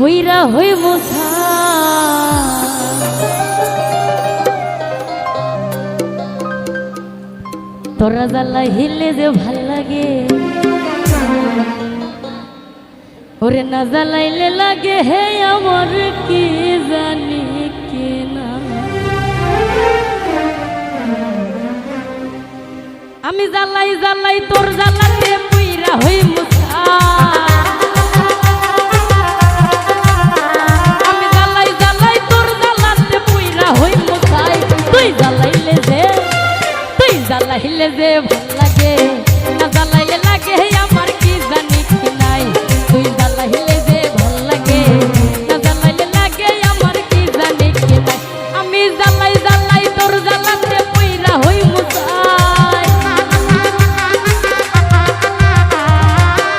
হইরা হই মোছা তোরা জ্বালা হিলে যে ভাল লাগে ওরে না জ্বালাইলে লাগে হে আমার কি জানি কিনা আমি জ্বালাই জ্বালাই তোর জ্বালাতে পুইরা হই মোছা আমি জ্বালাই জ্বালাই তোর জ্বালাতে পুইরা হই মোছাই তুই জ্বালাইলে যে ভাল লাগে না জ্বালাইলে লাগে আমার কি জানি কি নাই তুই জ্বালাইলে যে ভাল লাগে না জ্বালাইলে লাগে আমার কি জানি কি নাই আমি জ্বালাই জ্বালাই তোর জ্বালাতে পুইরা হই মোছাই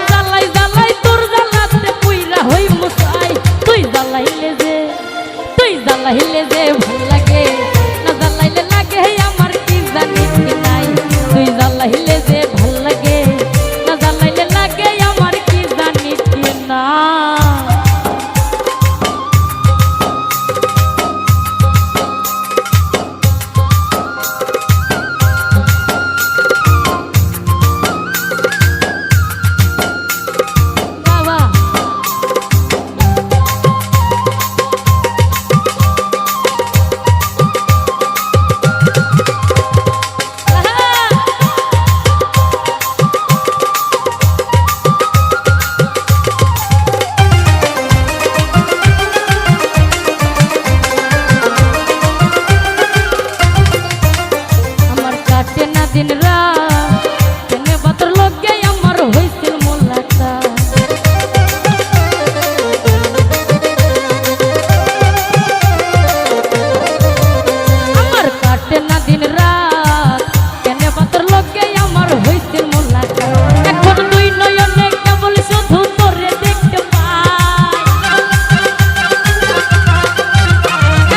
জ্বালাই জ্বালাই তোর জ্বালাতে পুইরা হই মোছাই তুই জ্বালাইলে যে ভাল লাগে না জ্বালাইলে লাগে আমার কি জানি কি নাই তুই জ্বালাইলে যে ভাল লাগে না জ্বালাইলে লাগে আমার কি জানি কি না दिन रात केने बातर लगे আমার হইছিল মোলাকাত আমার কাটে না দিন রাত কেনে বাतर লগে আমার হইছিল মোলাকাত এখন দুই নয়নে কেবল শুধু তোরে দেখতে পাই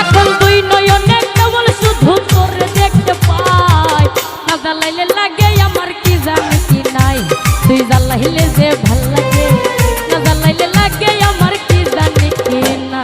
এখন দুই নয়নে কেবল শুধু তোরে দেখতে পাই জ্বালাইলে লাগে আমার কি জানি কি নাই তুই জ্বালাইলে যে ভাল লাগে না জ্বালাইলে লাগে আমার কি জানি কি না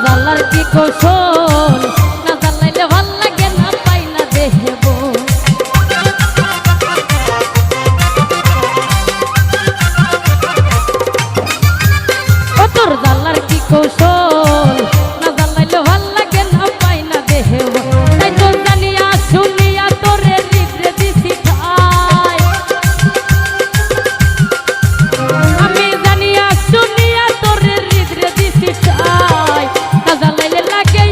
জ্বালার কি কৌশল না জ্বালাইলে ভাল লাগে না পাই না দেহেব তোর জ্বালার কি কৌশল না জ্বালাইলে ভাল লাগে না পাই না দেহেব তাই তো জানিয়া শুনিয়া তোরে হৃদয়ে দিছি ঠাই আমি জানিয়া শুনিয়া তোরে হৃদয়ে দিছি ঠাই জ্বালাইলে লাগে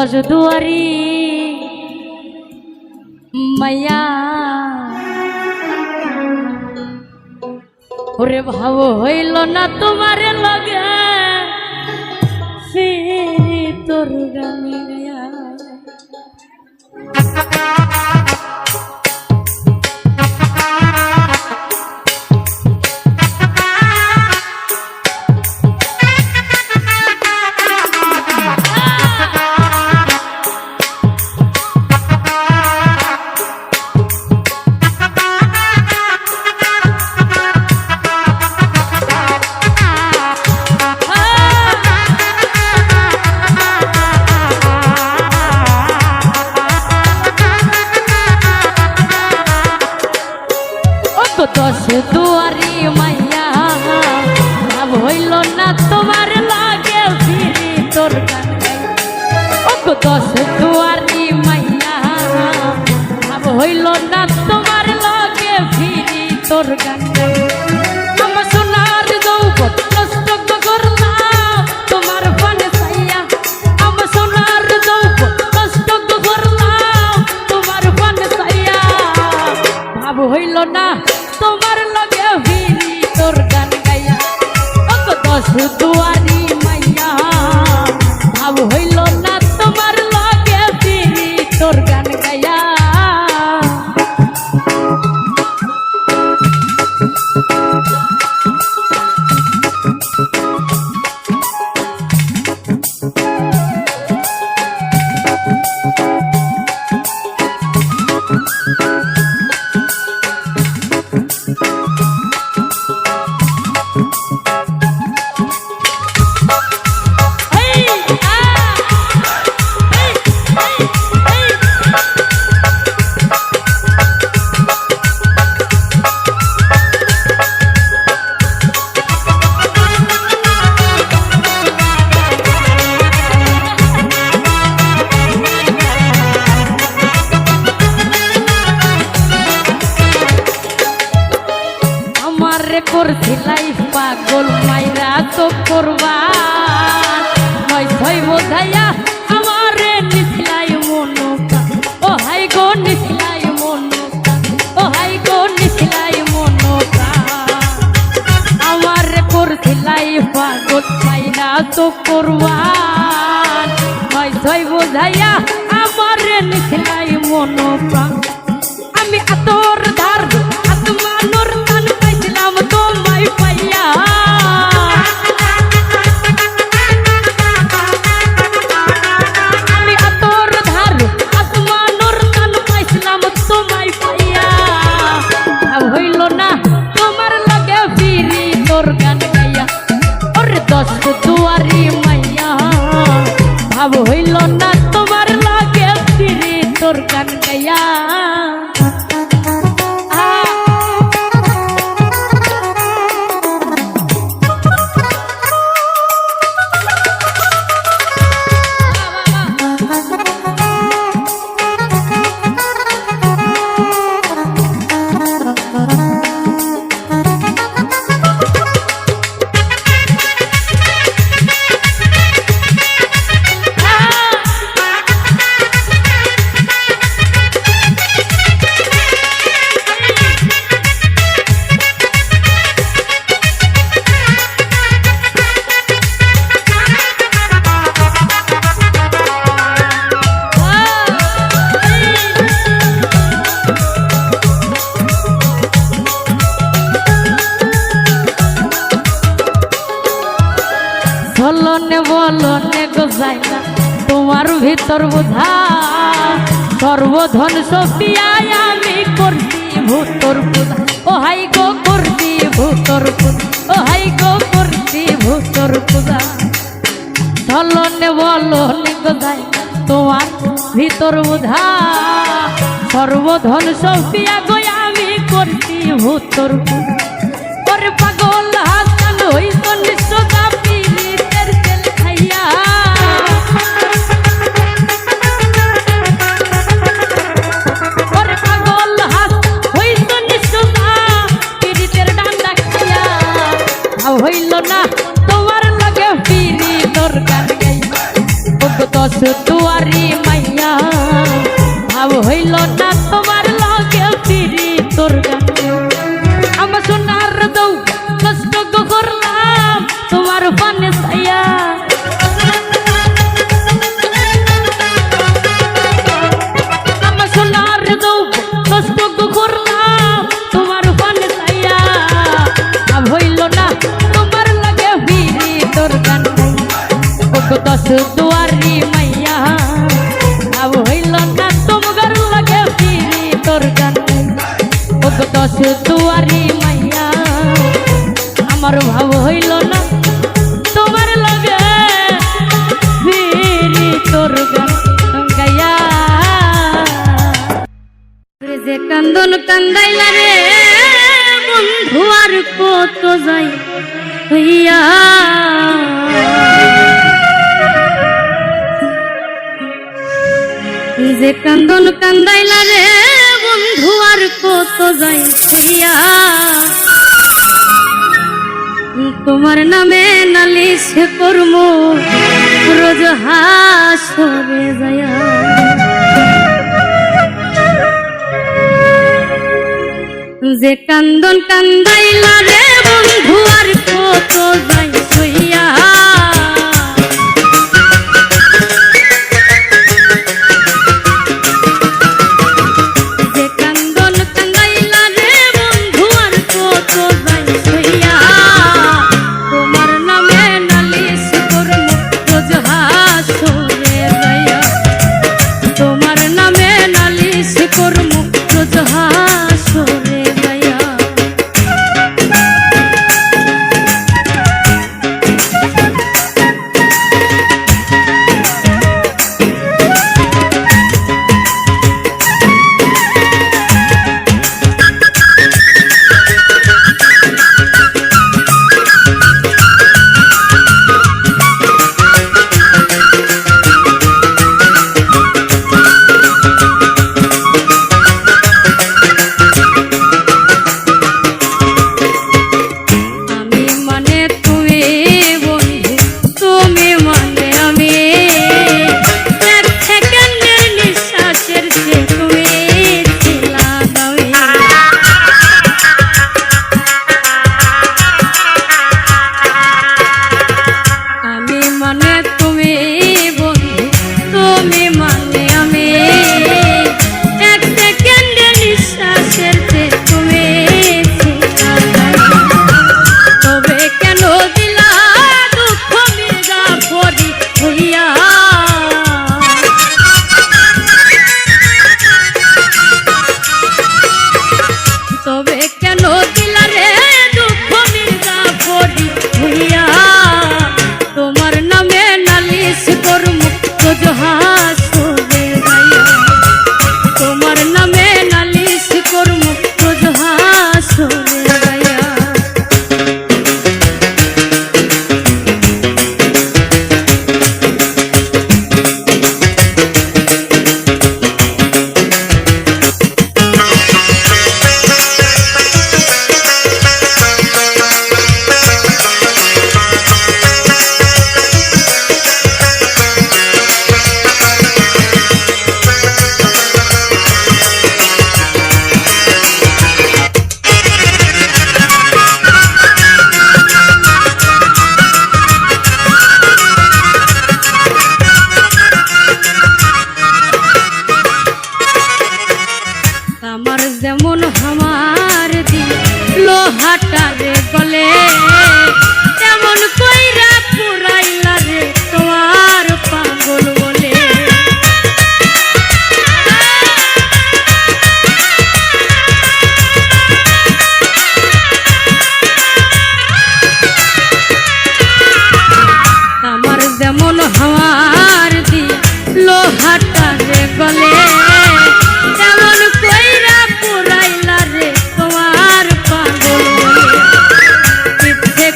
দশ দুয়ারি মাইয়া ওরে ভাব হইল না তোমার লগে ফিরি তোর গানে গায়া দশ দুয়ারি মাইয়া ভাব হইল না তোমার লাগে ফিরি তোর গান গাই দশ দুয়ারি মাইয়া ভাব হইল না তোমার লাগে ফিরি তোর গান গাই আমার সোনার যৌবন নষ্ট করলাম তোমার পানে চাইয়া আমার সোনার যৌবন নষ্ট করলাম তোমার পানে চাইয়া ভাব হইল না তোমার লগে ফিরি তোর গান গাইয়া দশ দুয়ারি মাইয়া ভাব হইল না তোমার লগে ফিরি তোর গান গাইয়া করছি লাইফ পাগল মাইরা তো করবা নয় ছয় বোঝাইয়া আমারে নিছিলাই মনুকা ও হাই গো নিছিলাই মনুকা ও হাই গো নিছিলাই মনুকা আমারে করছি লাইফ পাগল মাইরা তো করবা নয় ছয় বোঝাইয়া আমারে নিছিলাই মনুকা আমি আতর ধার আত্মানোর তান পাইছিলাম তোমায় পাইয়া আমি আতর ধার আত্মানোর তান পাইছিলাম তোমায় পাইয়া হইল না তোমার লগে ফিরি তোর গান গাইয়া ওরে দশ দুয়ারি মাইয়া ভাব হইল না তোমার লগে ফিরি তোর গান গাইয়া বলনে বলনে গোসাই না তোমার ভিতর বোঝা সর্বধন সপিয়ায় আমি করছি ভূতর পূজা ও হাই গো করছি ভূতর পূজা ও হাই গো করছি ভূতর পূজা বলনে বলনে গোসাই না তোমার ভিতর বোঝা সর্বধন সপিয়া গো আমি করছি ভূতর পূজা ওরে পাগল হাসান হইছ নিঃসদা পীড়িতের তেল খাইয়া ওরে পাগল হাসান হইছ নিঃসদা পীড়িতের ডান্ডা খাইয়া হইল না তোমার লগে ফিরি তোর গান গাইয়া দশ দুয়ারি ভাব হইল না তোমার লাগে ফিরি তোর গান গাই ওগো দশ দুয়ারি মাইয়া ভাব হইল না তোমার লাগে ফিরি তোর গান গাই ওগো দশ দুয়ারি মাইয়া আমার ভাব হইল না তোমার লাগে ফিরি তোর গান গাইয়া যে কান্দন কান্দাইলা রে বন্ধু আর কত যাই হইয়া যে কান্দন কান্দাইলা রে বন্ধু আর কত যাই হইয়া তোমার নামে নালিশ করম রোজ হাসরে যায়া যে কান্দন কান্দাইলা রে বন্ধু আর কত যাই হইয়া যে কান্দন কান্দাইলা রে বন্ধু আর কত যাই হইয়া তোমার নামে নালিশ করম রোজ হাসরে যাইয়া তোমার নামে নালিশ করম রোজ হাসরে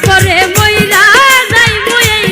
করে মইরা যাইবো এই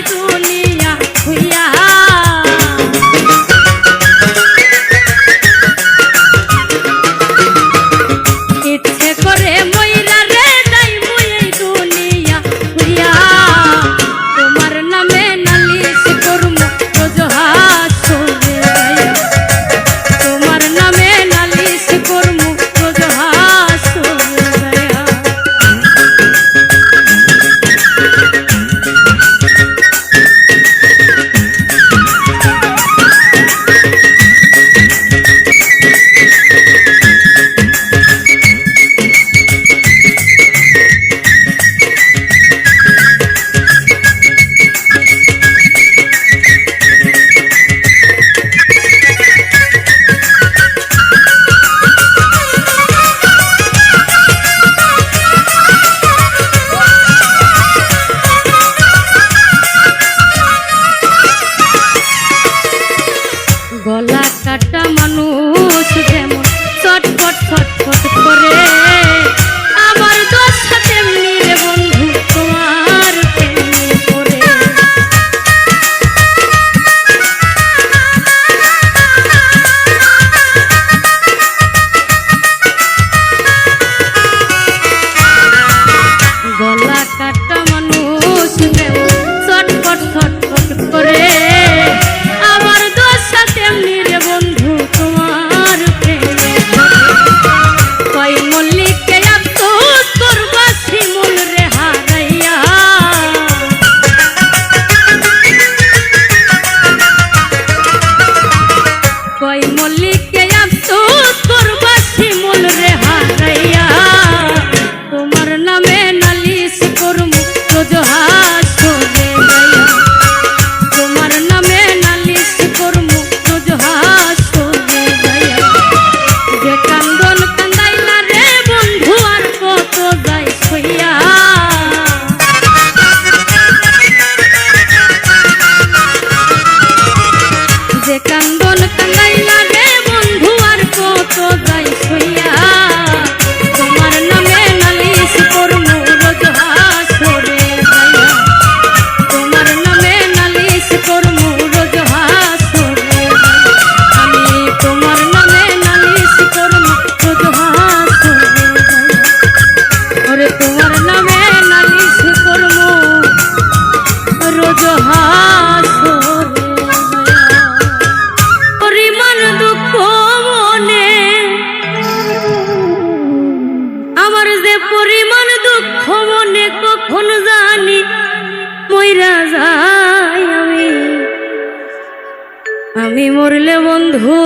আমি মরলে বন্ধু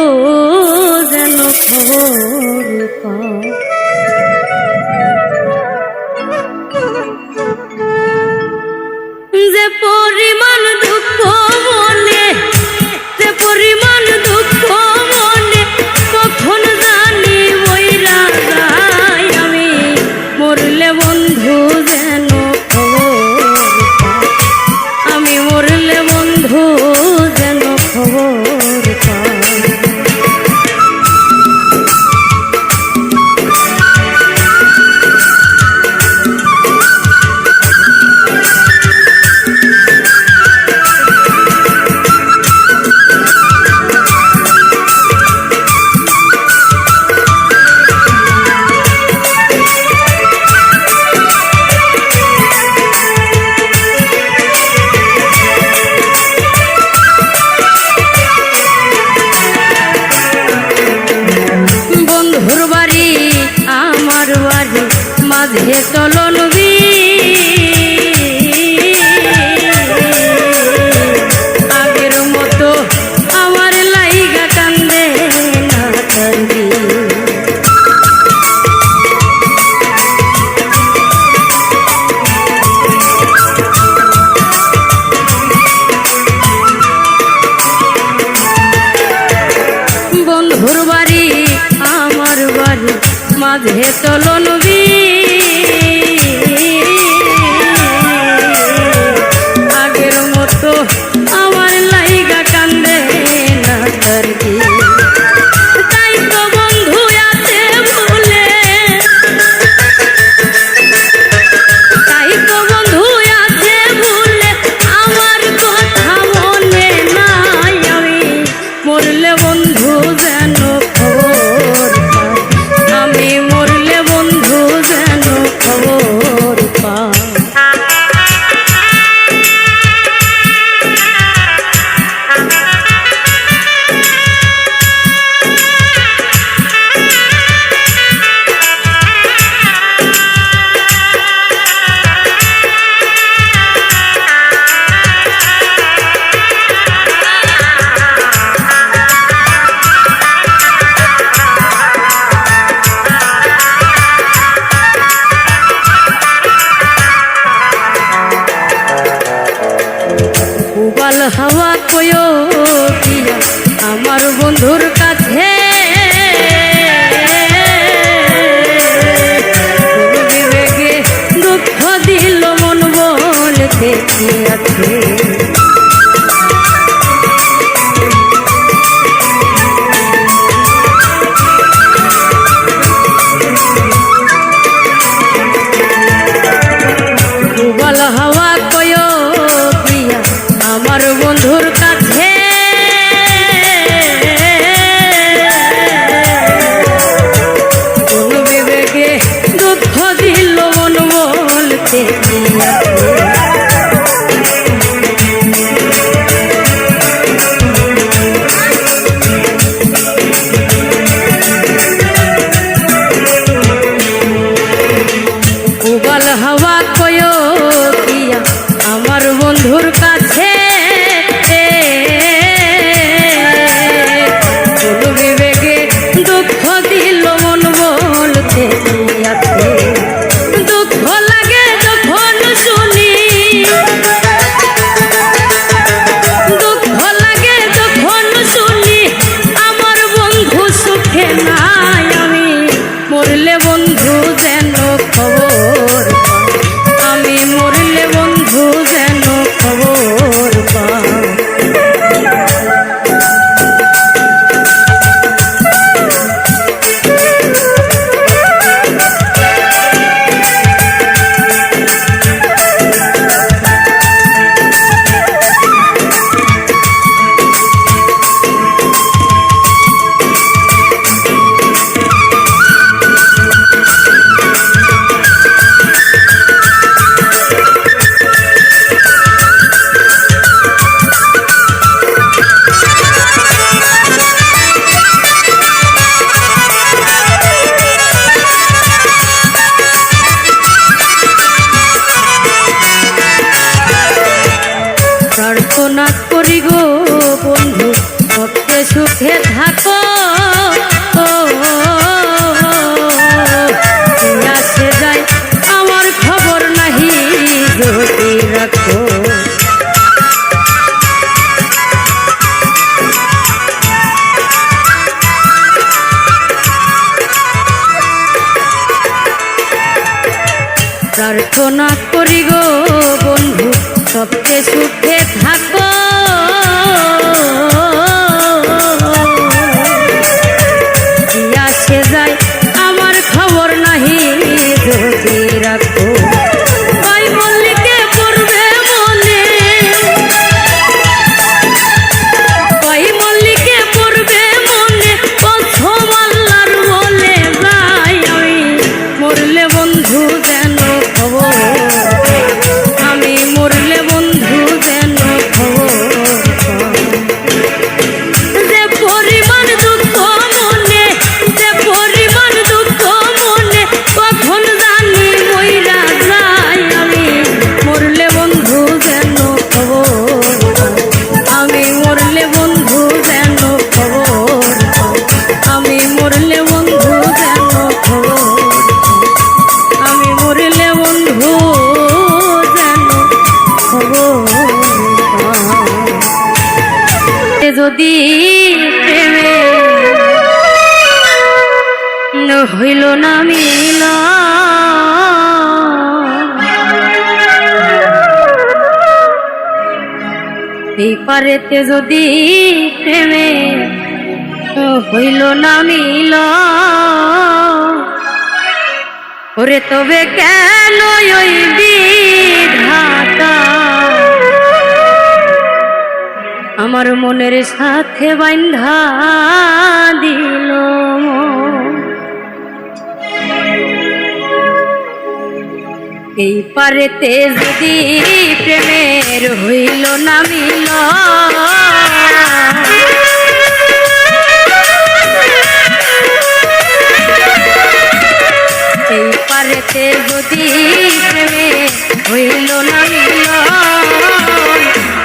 যেন খবর পাও। যে পরিমাণ দুঃখ মনে, যে পরিমাণ দুঃখ মনে কখন জানি বইরা যায়। আমি মরলে বন্ধু যেন খবর পাও। আমি মরলে বন্ধু যেন খবর পাও। মাঝে চলন আগের মতো আমার লাইগা কান্দে না কান্দি। বন্ধুর বাড়ি আমার বাড়ি মাঝে চলন আগের মতো আমার লাইগা কান্দে না কান্দি। তাই তো বন্ধু আছে ভুলে, তাই তো বন্ধু আছে ভুলে আমার কথা মনে নাই। আমি মরলে বন্ধু যেন খবর পাই। আমি মরলে বন্ধু যেন খবর পাই। উবাল হাওয়া কয়ো দিয়া আমার বন্ধুর কাছে, বিবেকে দুঃখ দিল মন বলতে কি আছে। উবাল হাওয়া কয়ো দিয়া আমার বন্ধুর কাছে, কোন বিবেকে দুঃখ দিল মন বলতে কি আছে। উবাল হাওয়া কয়ো দিয়া আমার বন্ধুর কাছে, কোন বিবেকে দুঃখ দিল মন বলতে কি আছে। দুঃখ লাগে যখন শুনি, দুঃখ লাগে যখন শুনি আমার বন্ধু সুখে নাই। আমি মরলে বন্ধু যেন খবর পাই। আমি মরলে বন্ধু যেন খবর না করি গো বন্ধু, সবচেয়ে সুখে থাকো। আসে যায় আমার খবর নাহি যদি রাখো। ওই মল্লিকে পড়বে মনে, ওই মল্লিকে পড়বে মনে, প্রথম আল্লাহর বলে যাই আমি মরলে বন্ধু যেন খবর, আমি মরলে বন্ধু যেন খবর। যে পরিমাণ দুঃখ মনে, যে পরিমাণ দুঃখ মনে, কখন জানি মইরা যাই আমি মরলে বন্ধু যেন খবর, আমি মরলে বন্ধু যেন খবর, আমি মরলে বন্ধু যেন খবর, আমি মরলে বন্ধু যেন খবর। যদি প্রেমে হইল না মিল, এই পারেতে যদি প্রেমে হইল না মিল, ওরে তবে কেন ওই বিধাতা আমার মনের সাথে বান্ধা দিল। এই পারেতে যদি প্রেমের হইল না মিল, এই পারেতে যদি প্রেমের হইল না মিল,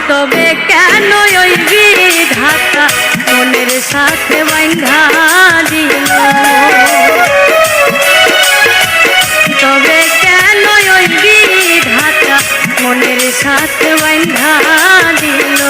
তবে কেন ওই বিধাতা মনের সাথে বান্ধা দিল, তবে কেন ওই বিধাতা মনের সাথে বান্ধা দিল।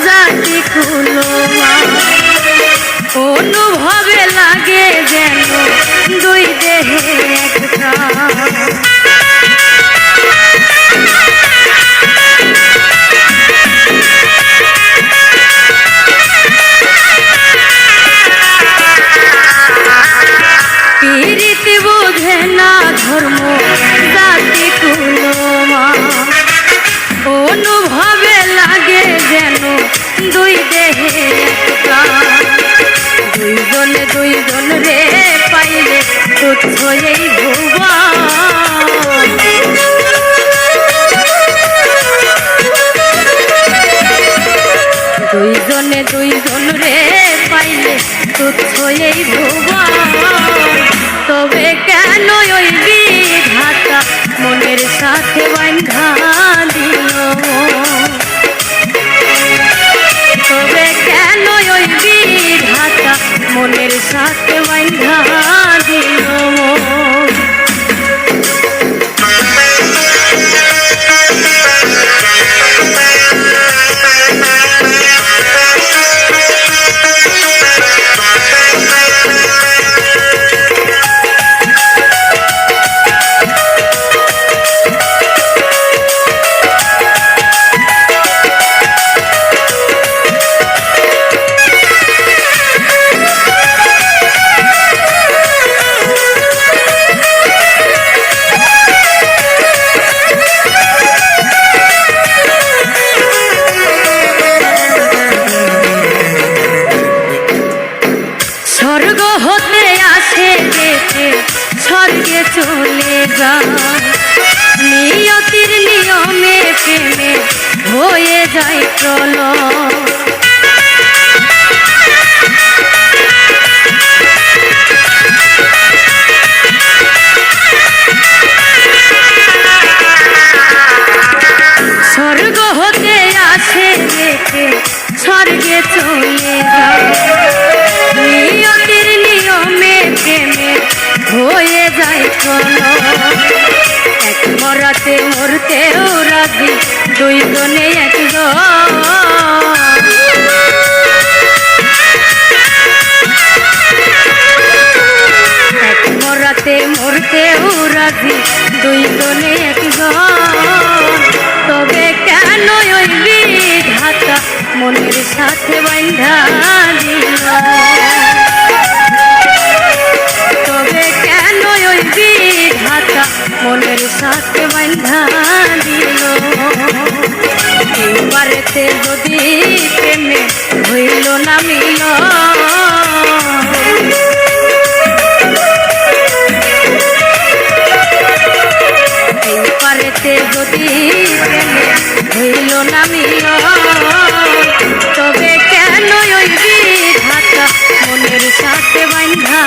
জাতি কুলো অনুভবে লাগে যেন দুই দেহে এক প্রাণ, পীড়িতি বোঝে না ধর্ম জাতি কুলো অনুভবে লাগে যেন দুই দেহে প্রাণ। দুইজনে দুইজন রে পাইলে তুচ্ছ এই ভুবন, দুইজনে দুইজন রে পাইলে তুচ্ছ এই ভুবন, তবে কেন ওই বিধাতা মনের সাথে বান্ধা দিল, তবে কেন ওই বিধাতা মনের সাথে বান্ধা দিল। যায় প্রলয়। স্বর্গ হতে আসে দেখে স্বর্গে চলে যায়, নিয়তির নিয়মে প্রেমে হয়ে যায় প্রলয়। এক মরাতে মরতেও রাজি দুইজনে একজন, এক মরাতে মরতেও রাজি দুইজনে একজন। তবে কেন ওই বিধাতা মনের সাথে বাঁধা দিল, তবে কেন ওই বিধাতা মনের সাথে বাঁধা দিল। এইবারেতে যদি প্রেমে হইল না মিল, এইবারেতে যদি প্রেমে হইল না মিল, তবে কেন ওই বিধাতা মনের সাথে বাঁধা